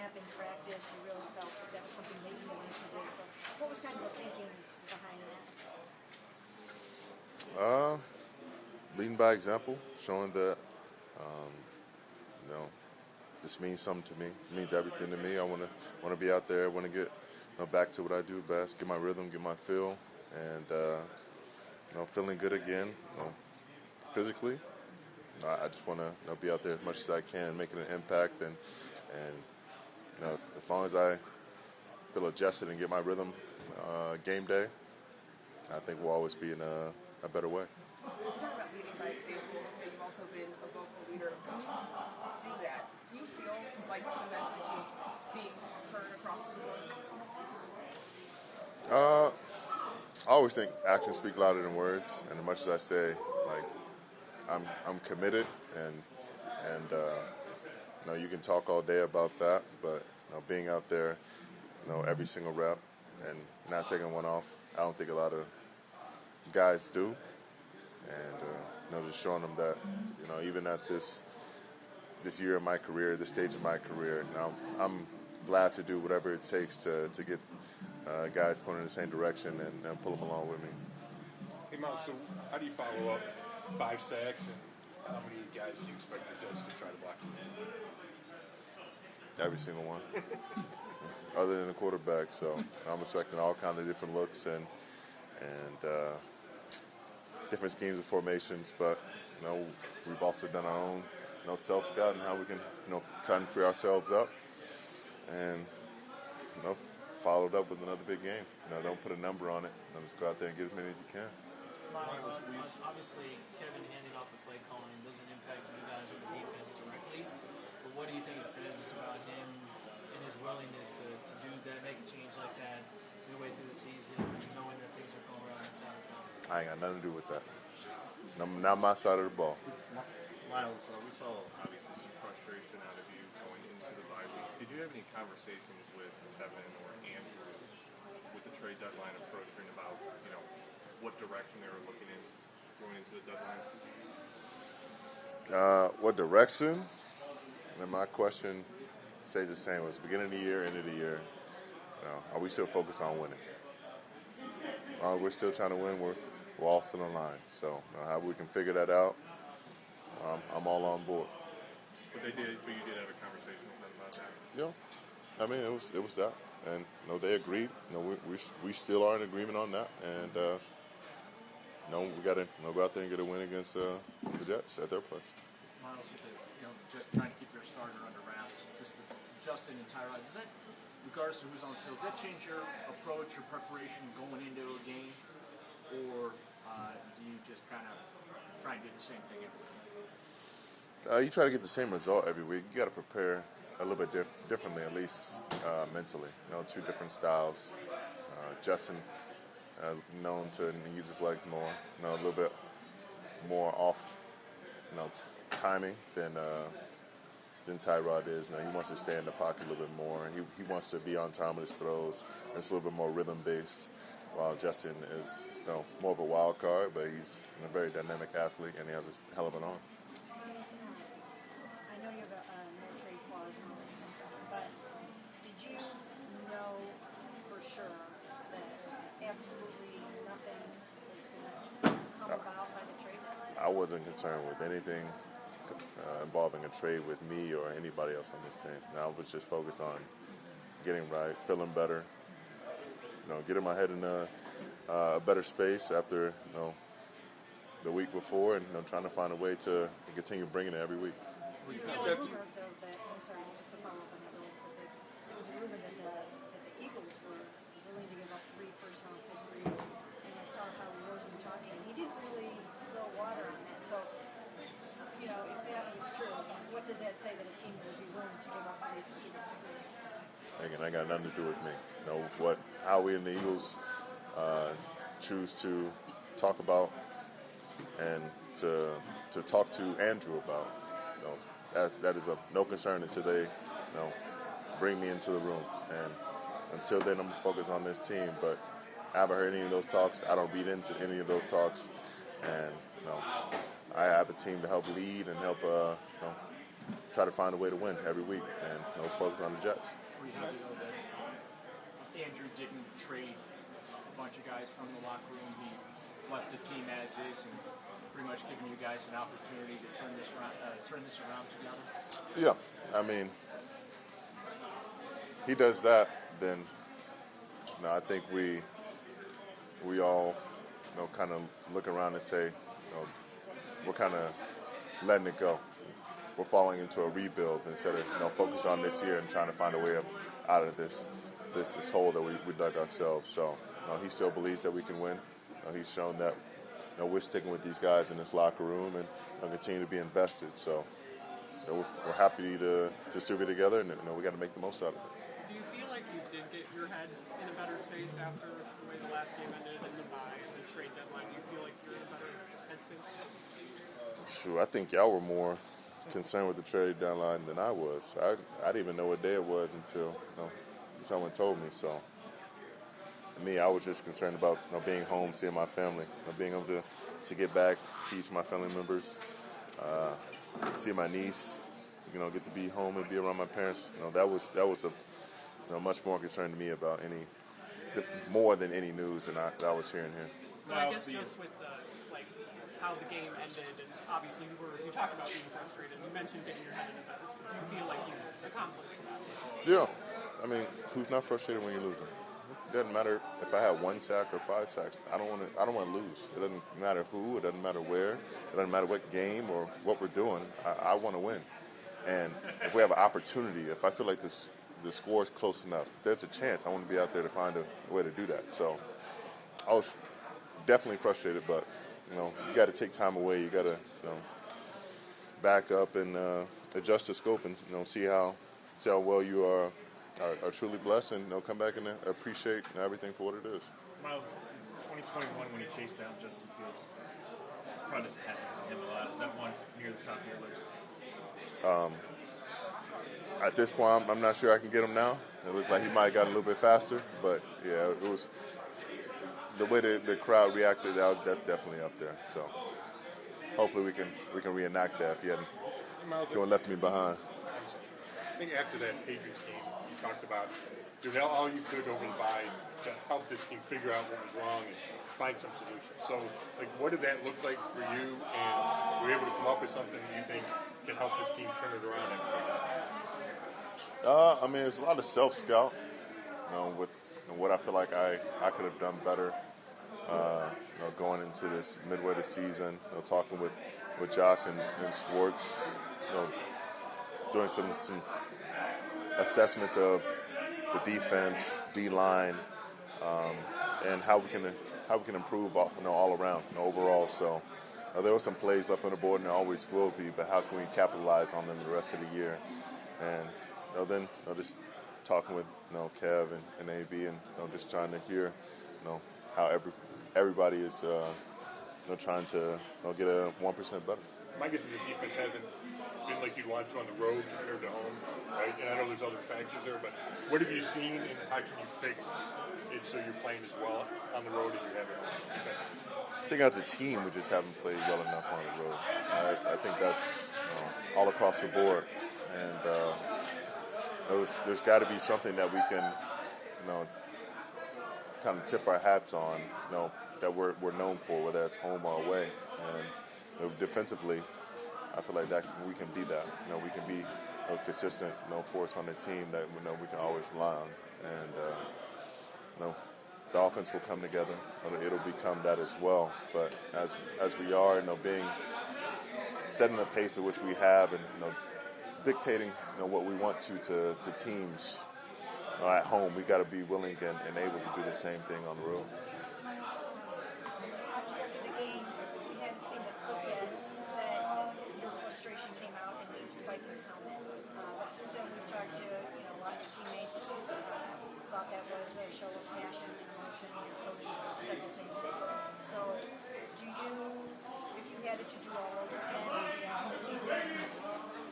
camp and practice, you really felt that was something that you wanted to do. So what was kind of the thinking behind that? Leading by example, showing that, this means something to me. It means everything to me. I want to be out there. I want to get back to what I do best, get my rhythm, get my feel, and feeling good again. Physically, I just want to be out there as much as I can, making an impact, and as long as I feel adjusted and get my rhythm game day, I think we'll always be in a better way. You talk about leading by example. You've also been a vocal leader. Do that. Do you feel like the message is being heard across the board? I always think actions speak louder than words, and as much as I say, I'm committed, and you can talk all day about that, but being out there, every single rep and not taking one off, I don't think a lot of guys do, and just showing them that, even at this year of my career, this stage of my career, I'm glad to do whatever it takes to get guys pointing in the same direction and pull them along with me. Hey, Myles, so how do you follow up 5 sacks, and how many guys do you expect the Jets to try to block you? Every single one, other than the quarterback. So I'm expecting all kinds of different looks and different schemes of formations. But we've also done our own self-scout and how we can try and free ourselves up, and followed up with another big game. Don't put a number on it. Just go out there and get as many as you can. Myles, obviously, Kevin handing off the play calling doesn't impact you guys or the defense directly, but what do you think it says just about him and his willingness to do that, make a change like that midway through the season, knowing that things are going around inside of town? I ain't got nothing to do with that. Not my side of the ball. Myles, we saw obviously some frustration out of you going into the bye week. Did you have any conversations with Kevin or Andrew with the trade deadline approaching about, what direction they were looking in going into the deadline? What direction? And my question stays the same. It was the beginning of the year, end of the year. Are we still focused on winning? We're still trying to win. We're all still in line. So how we can figure that out, I'm all on board. But you did have a conversation with them about that? Yeah. I mean, it was that. And they agreed. We still are in agreement on that. And we got to go out there and get a win against the Jets at their place. Myles, just trying to keep your starter under wraps, just with Justin and Tyrod, does that, regardless of who's on the field, does that change your approach or preparation going into a game, or do you just kind of try and do the same thing every week? You try to get the same result every week. You got to prepare a little bit differently, at least mentally. 2 different styles. Justin, known to use his legs more, a little bit more off, timing than Tyrod is. He wants to stay in the pocket a little bit more. He wants to be on time with his throws. It's a little bit more rhythm based. While Justin is more of a wild card, but he's a very dynamic athlete and he has a hell of an arm. I know you have a no trade clause and all that kind of stuff, but did you know for sure that absolutely nothing was going to come about by the trade deadline? I wasn't concerned with anything involving a trade with me or anybody else on this team. I was just focused on getting right, feeling better, getting my head in a better space after the week before, and trying to find a way to continue bringing it every week. I'm sorry, just to follow up on that really quick. There was a rumor that the Eagles were willing to give up 3 first-round picks for you, and I saw how Rosen was talking, and he didn't really throw water on that. So, if that was true, what does that say that a team would be willing to give up 3 first-round picks? Again, that got nothing to do with me. How we in the Eagles choose to talk about and to talk to Andrew about. That is of no concern until they bring me into the room. And until then, I'm focused on this team. But I haven't heard any of those talks. I don't read into any of those talks. And I have a team to help lead and help try to find a way to win every week and focus on the Jets. Were you happy though that Andrew didn't trade a bunch of guys from the locker room? He left the team as is and pretty much giving you guys an opportunity to turn this around together? Yeah, I mean, he does that, then I think we all kind of look around and say, we're kind of letting it go. We're falling into a rebuild instead of focus on this year and trying to find a way out of this hole that we dug ourselves. So he still believes that we can win. He's shown that we're sticking with these guys in this locker room and continue to be invested. So we're happy to still be together, and we got to make the most out of it. Do you feel like you did get your head in a better space after the way the last game ended and the bye and the trade deadline? Do you feel like you're in a better headspace? True. I think y'all were more concerned with the trade deadline than I was. I didn't even know what day it was until someone told me. So me, I was just concerned about being home, seeing my family, being able to get back, see each of my family members, see my niece, get to be home and be around my parents. That was a much more concern to me about more than any news than I was hearing here. Well, I guess just with how the game ended, and obviously you talked about being frustrated. You mentioned getting your head in a better space. Do you feel like you've accomplished that? Yeah. I mean, who's not frustrated when you're losing? It doesn't matter if I have 1 sack or 5 sacks. I don't want to lose. It doesn't matter who. It doesn't matter where. It doesn't matter what game or what we're doing. I want to win. And if we have an opportunity, if I feel like the score is close enough, if there's a chance, I want to be out there to find a way to do that. So I was definitely frustrated, but you got to take time away. You got to back up and adjust the scope and see how well you are truly blessed, and come back and appreciate everything for what it is. Myles, 2021 when you chased down Justin Fields, probably doesn't happen to him a lot. Is that one near the top of your list? At this point, I'm not sure I can get him now. It looks like he might have gotten a little bit faster, but yeah, it was the way the crowd reacted. That's definitely up there. So hopefully we can reenact that if he hadn't left me behind. I think after that Patriots game, you talked about doing all you could over the bye to help this team figure out what was wrong and find some solutions. So, what did that look like for you? And were you able to come up with something that you think can help this team turn it around after that? I mean, it's a lot of self-scout, with what I feel like I could have done better, going into this midway of the season, talking with Jock and Schwartz, doing some assessments of the defense, D-line, and how we can improve all around, overall. So there were some plays left on the board, and there always will be, but how can we capitalize on them the rest of the year? And then just talking with Kev and AB, and just trying to hear how everybody is trying to get a 1% better. My guess is the defense hasn't been like you'd want to on the road compared to home, right? And I know there's other factors there, but what have you seen, and how can you fix it so you're playing as well on the road as you have at home? I think as a team, we just haven't played well enough on the road. I think that's all across the board, and there's got to be something that we can, kind of tip our hats on, that we're known for, whether it's home or away. And defensively, I feel like that we can be that. We can be a consistent, force on the team that we can always rely on, and the offense will come together. It'll become that as well. But as we are, setting the pace at which we have, and dictating what we want to teams at home, we got to be willing and able to do the same thing on the road. After the game, we hadn't seen the clip yet that your frustration came out and you spiked your helmet. But since then, we've talked to a lot of your teammates. Thought that was a show of passion and emotion, and your coaches have said the same thing. So, if you had it to do all over again, do you think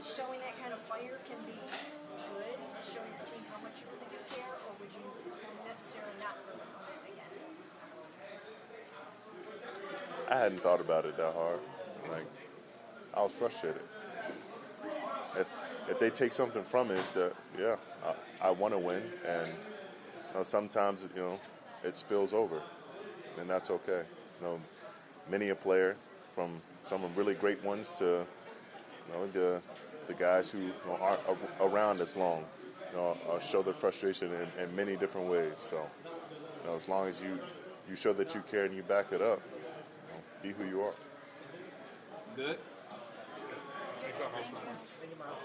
showing that kind of fire can be good to show your team how much you really do care, or would you necessarily not really own it again? I hadn't thought about it that hard. I was frustrated. if they take something from it, it's that, yeah, I want to win. And sometimes, it spills over, and that's okay. Many a player, from some really great ones to the guys who aren't around as long, show their frustration in many different ways. So, as long as you show that you care and you back it up, be who you are. Good. Thanks so much. Thank you, Myles.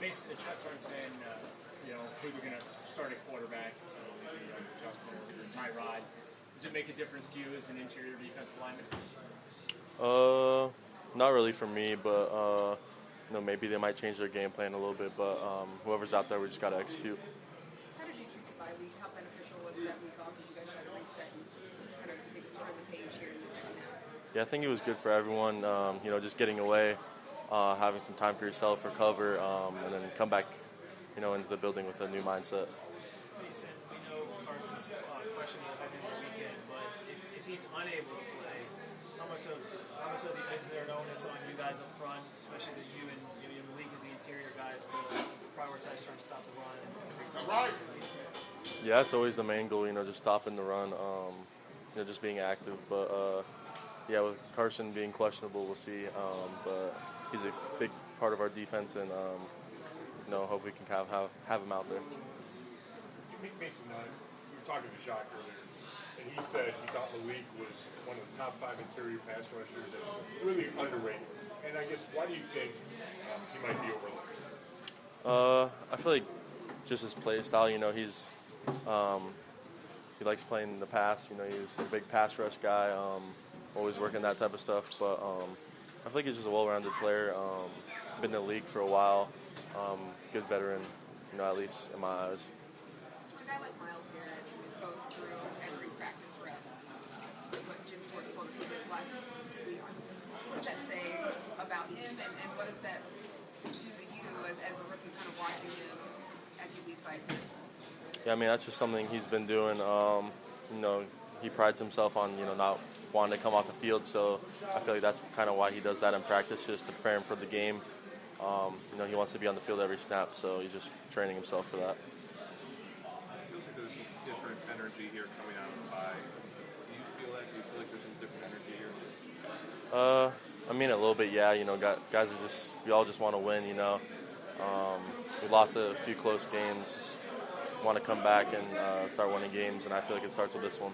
Basically, the Jets aren't saying, who they're going to start at quarterback, Justin or Tyrod. Does it make a difference to you as an interior defensive lineman? Not really for me, but maybe they might change their game plan a little bit. But whoever's out there, we just got to execute. How did you treat the bye week? How beneficial was that week off? Did you guys try to reset and kind of turn the page here in the second half? Yeah, I think it was good for everyone. Just getting away, having some time for yourself, recover, and then come back, into the building with a new mindset. Mason, we know Carson's questionable heading into the weekend, but if he's unable to play, how much of is there an onus on you guys up front, especially that you and the league as the interior guys to prioritize trying to stop the run? Yeah, it's always the main goal, just stopping the run, just being active. But with Carson being questionable, we'll see. But he's a big part of our defense, and hope we can have him out there. Mason, we were talking to Jacques earlier, and he said he thought Malik was one of the top 5 interior pass rushers and really underrated. And I guess, why do you think he might be overlooked? I feel like just his play style, he's he likes playing in the pass. He's a big pass rush guy, always working that type of stuff. But I feel like he's just a well-rounded player. Been in the league for a while. Good veteran, at least in my eyes. A guy like Myles Garrett goes through every practice rep. What Jim Schwartz told us he did last week. What does that say about him, and what does that do to you as a rookie, kind of watching him as he leads by example? Yeah, that's just something he's been doing. He prides himself on, not wanting to come off the field, so I feel like that's kind of why he does that in practice, just to prepare him for the game. He wants to be on the field every snap, so he's just training himself for that. It feels like there's some different energy here coming out of the bye. Do you feel that? Do you feel like there's some different energy here? A little bit, yeah. Guys we all just want to win, We lost a few close games, just want to come back and start winning games, and I feel like it starts with this one.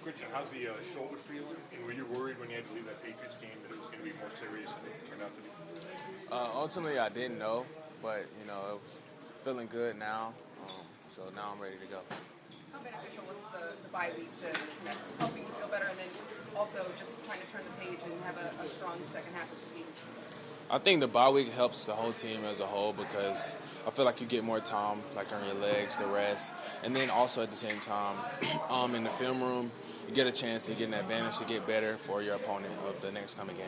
Quinshon, how's the shoulder feeling? And were you worried when you had to leave that Patriots game that it was going to be more serious than it turned out to be? Ultimately, I didn't know, but, it was feeling good now. So now I'm ready to go. How beneficial was the bye week to helping you feel better, and then also just trying to turn the page and have a strong second half of the season? I think the bye week helps the whole team as a whole because I feel like you get more time, like on your legs, to rest. And then also at the same time, in the film room, you get a chance to get an advantage to get better for your opponent of the next coming game.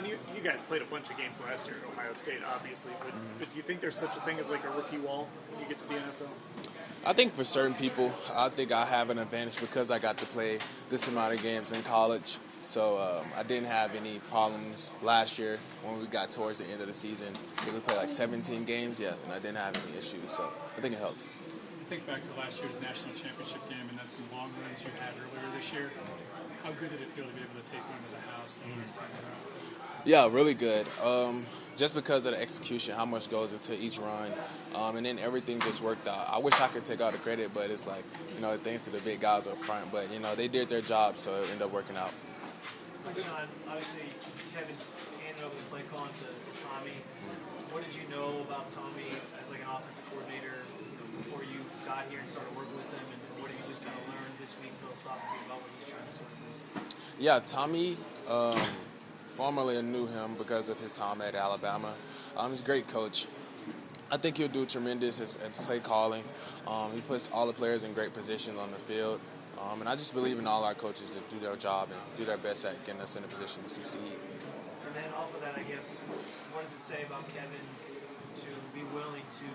You guys played a bunch of games last year at Ohio State, obviously, but do you think there's such a thing as like a rookie wall when you get to the NFL? I think for certain people, I think I have an advantage because I got to play this amount of games in college. So I didn't have any problems last year when we got towards the end of the season. We played like 17 games, and I didn't have any issues. So I think it helps. I think back to last year's national championship game and then some long runs you had earlier this year. How good did it feel to be able to take one to the house the first time around? Yeah, really good. Just because of the execution, how much goes into each run, and then everything just worked out. I wish I could take all the credit, but it's like, thanks to the big guys up front. But, they did their job, so it ended up working out. Quinshon, obviously, Kevin handed over the play calling to Tommy. What did you know about Tommy as like an offensive coordinator before you got here and started working with him, and what did you just kind of learn this week philosophically about what he's trying to sort of do? Yeah, Tommy, formerly knew him because of his time at Alabama. He's a great coach. I think he'll do tremendous as play calling. He puts all the players in great positions on the field. And I just believe in all our coaches to do their job and do their best at getting us in a position to succeed. And then off of that, I guess, what does it say about Kevin to be willing to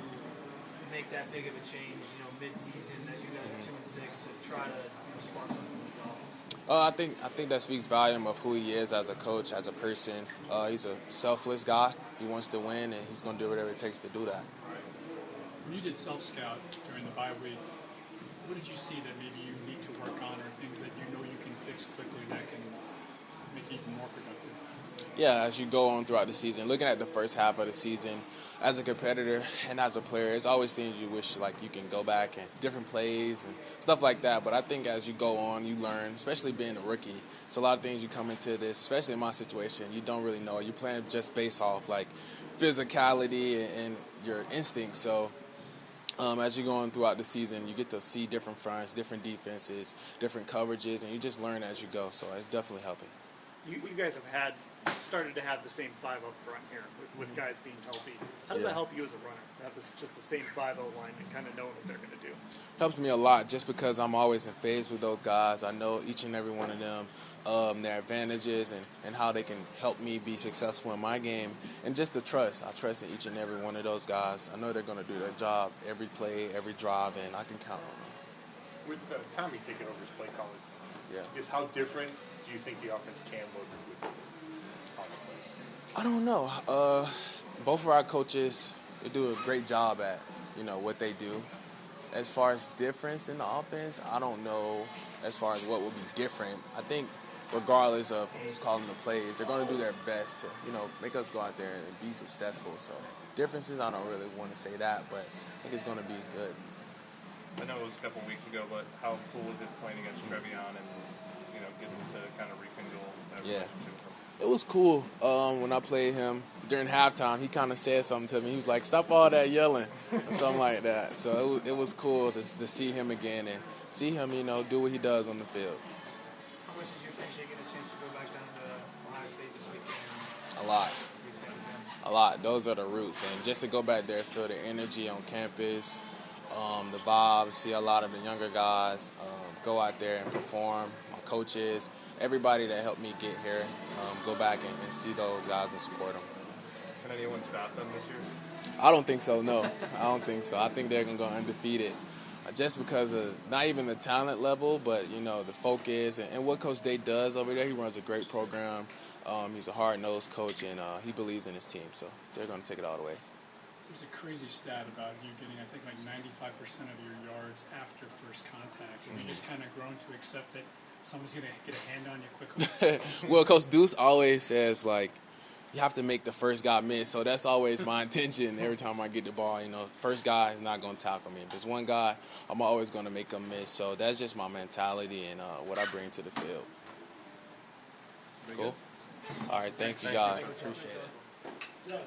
make that big of a change, mid-season, as you guys are 2-6, to try to spark something with the offense? I think that speaks volume of who he is as a coach, as a person. He's a selfless guy. He wants to win, and he's going to do whatever it takes to do that. When you did self-scout during the bye week, what did you see that maybe you need to work on, or things that you can fix quickly that can make you even more productive? Yeah, as you go on throughout the season, looking at the first half of the season, as a competitor and as a player, there's always things you wish you can go back and different plays and stuff like that. But I think as you go on, you learn, especially being a rookie. It's a lot of things you come into this, especially in my situation, you don't really know. You're playing just based off physicality and your instincts. So as you go on throughout the season, you get to see different fronts, different defenses, different coverages, and you just learn as you go. So it's definitely helping. You guys have started to have the same 5 up front here with guys being healthy. How does that help you as a runner to have just the same 5-0 line and kind of know what they're going to do? Helps me a lot just because I'm always in phase with those guys. I know each and every one of them, their advantages and how they can help me be successful in my game. And just the trust. I trust in each and every one of those guys. I know they're going to do their job every play, every drive, and I can count on them. With Tommy taking over his play calling, yeah. How different do you think the offense can look with Tommy plays? I don't know. Both of our coaches do a great job at, what they do. As far as difference in the offense, I don't know as far as what will be different. I think regardless of who's calling the plays, they're going to do their best to, make us go out there and be successful. So differences, I don't really want to say that, but I think it's going to be good. I know it was a couple weeks ago, but how cool was it playing against Trevion and, getting to kind of rekindle that relationship with him? It was cool. When I played him during halftime, he kind of said something to me. He was like, "Stop all that yelling," or something like that. So it was cool to see him again and see him, do what he does on the field. How much did you appreciate getting a chance to go back down to Ohio State this weekend? A lot. Those are the roots. And just to go back there, feel the energy on campus, the vibe, see a lot of the younger guys, go out there and perform. My coaches, everybody that helped me get here, go back and see those guys and support them. Can anyone stop them this year? I don't think so, no. I don't think so. I think they're going to go undefeated just because of not even the talent level, but, the focus and what Coach Day does over there. He runs a great program. He's a hard-nosed coach, and he believes in his team. So they're going to take it all the way. There's a crazy stat about you getting, I think, 95% of your yards after first contact. Have you just kind of grown to accept that somebody's going to get a hand on you quickly? Well, Coach Deuce always says, you have to make the first guy miss. So that's always my intention every time I get the ball. First guy is not going to tackle me. If it's one guy, I'm always going to make him miss. So that's just my mentality and what I bring to the field. Cool. All right, thank you guys. Appreciate it.